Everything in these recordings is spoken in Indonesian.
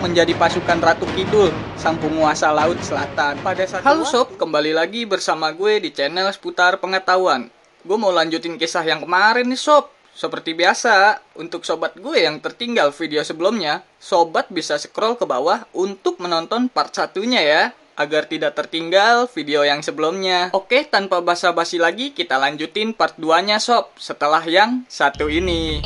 menjadi pasukan Ratu Kidul, sang penguasa Laut Selatan. Halo sob, kembali lagi bersama gue di channel seputar pengetahuan. Gue mau lanjutin kisah yang kemarin nih sob. Seperti biasa, untuk sobat gue yang tertinggal video sebelumnya, sobat bisa scroll ke bawah untuk menonton part satunya ya, agar tidak tertinggal video yang sebelumnya. Oke, tanpa basa-basi lagi, kita lanjutin part 2-nya sob, setelah yang satu ini.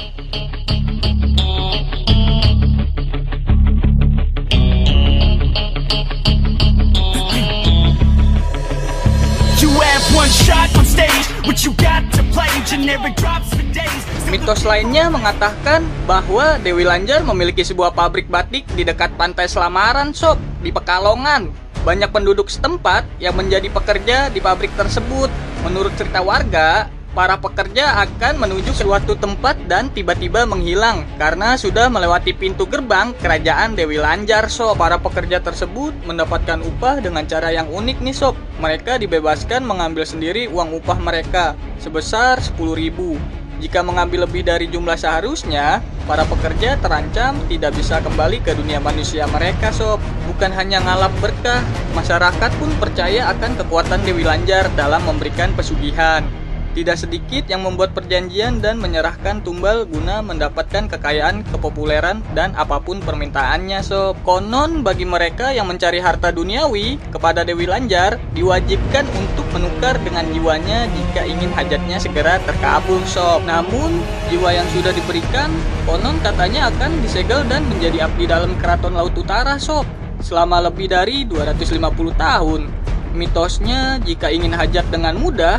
Mitos lainnya mengatakan bahwa Dewi Lanjar memiliki sebuah pabrik batik di dekat pantai Selamaran sob, di Pekalongan. Banyak penduduk setempat yang menjadi pekerja di pabrik tersebut. Menurut cerita warga, para pekerja akan menuju suatu tempat dan tiba-tiba menghilang karena sudah melewati pintu gerbang kerajaan Dewi Lanjar sob. Para pekerja tersebut mendapatkan upah dengan cara yang unik nih sob. Mereka dibebaskan mengambil sendiri uang upah mereka sebesar 10.000. Jika mengambil lebih dari jumlah seharusnya, para pekerja terancam tidak bisa kembali ke dunia manusia mereka sob. Bukan hanya ngalap berkah, masyarakat pun percaya akan kekuatan Dewi Lanjar dalam memberikan pesugihan. Tidak sedikit yang membuat perjanjian dan menyerahkan tumbal guna mendapatkan kekayaan, kepopuleran, dan apapun permintaannya sob. Konon bagi mereka yang mencari harta duniawi kepada Dewi Lanjar, diwajibkan untuk menukar dengan jiwanya jika ingin hajatnya segera terkabul sob. Namun, jiwa yang sudah diberikan, konon katanya akan disegel dan menjadi abdi dalam Keraton Laut Utara sob, selama lebih dari 250 tahun. Mitosnya, jika ingin hajat dengan mudah,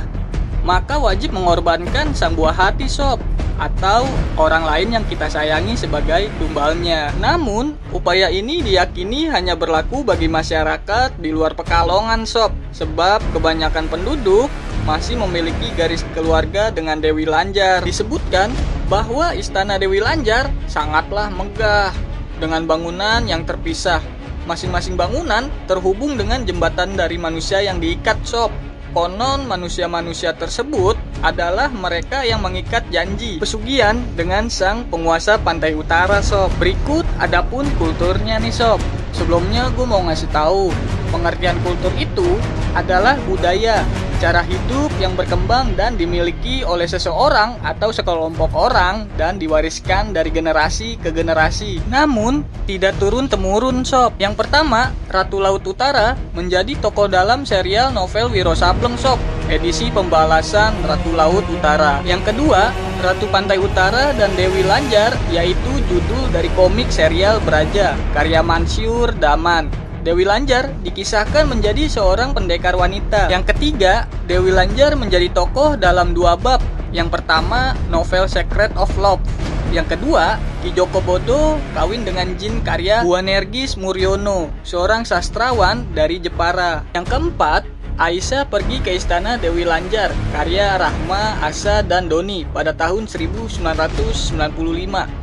maka wajib mengorbankan sang buah hati sob, atau orang lain yang kita sayangi sebagai tumbalnya. Namun, upaya ini diyakini hanya berlaku bagi masyarakat di luar Pekalongan sob, sebab kebanyakan penduduk masih memiliki garis keluarga dengan Dewi Lanjar. Disebutkan bahwa istana Dewi Lanjar sangatlah megah, dengan bangunan yang terpisah. Masing-masing bangunan terhubung dengan jembatan dari manusia yang diikat sob. Konon manusia-manusia tersebut adalah mereka yang mengikat janji pesugihan dengan sang penguasa pantai utara sob. Berikut adapun kulturnya nih sob. Sebelumnya gue mau ngasih tahu, pengertian kultur itu adalah budaya, cara hidup yang berkembang dan dimiliki oleh seseorang atau sekelompok orang dan diwariskan dari generasi ke generasi, namun tidak turun-temurun sob. Yang pertama, Ratu Laut Utara menjadi tokoh dalam serial novel Wiro Sableng sob, edisi pembalasan Ratu Laut Utara. Yang kedua, Ratu Pantai Utara dan Dewi Lanjar, yaitu judul dari komik serial Braja karya Mansyur Daman. Dewi Lanjar dikisahkan menjadi seorang pendekar wanita. Yang ketiga, Dewi Lanjar menjadi tokoh dalam dua bab. Yang pertama, novel Secret of Love. Yang kedua, Ki Joko Bodo kawin dengan jin karya Buanergis Muryono, seorang sastrawan dari Jepara. Yang keempat, Aisyah pergi ke istana Dewi Lanjar karya Rahma, Asa, dan Doni pada tahun 1995,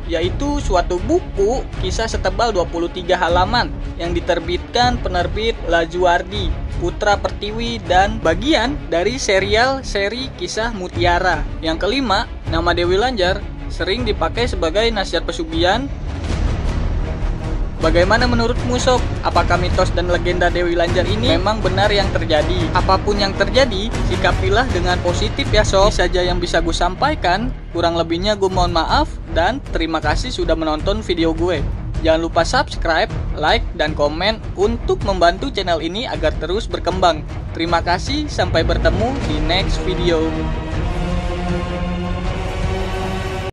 yaitu suatu buku kisah setebal 23 halaman yang diterbitkan penerbit Lajuardi, Putra Pertiwi, dan bagian dari serial seri kisah Mutiara. Yang kelima, nama Dewi Lanjar sering dipakai sebagai nasihat pesugihan. Bagaimana menurutmu sob? Apakah mitos dan legenda Dewi Lanjar ini memang benar yang terjadi? Apapun yang terjadi, sikapilah dengan positif ya sob. Ini saja yang bisa gue sampaikan. Kurang lebihnya gue mohon maaf, dan terima kasih sudah menonton video gue. Jangan lupa subscribe, like, dan komen untuk membantu channel ini agar terus berkembang. Terima kasih, sampai bertemu di next video.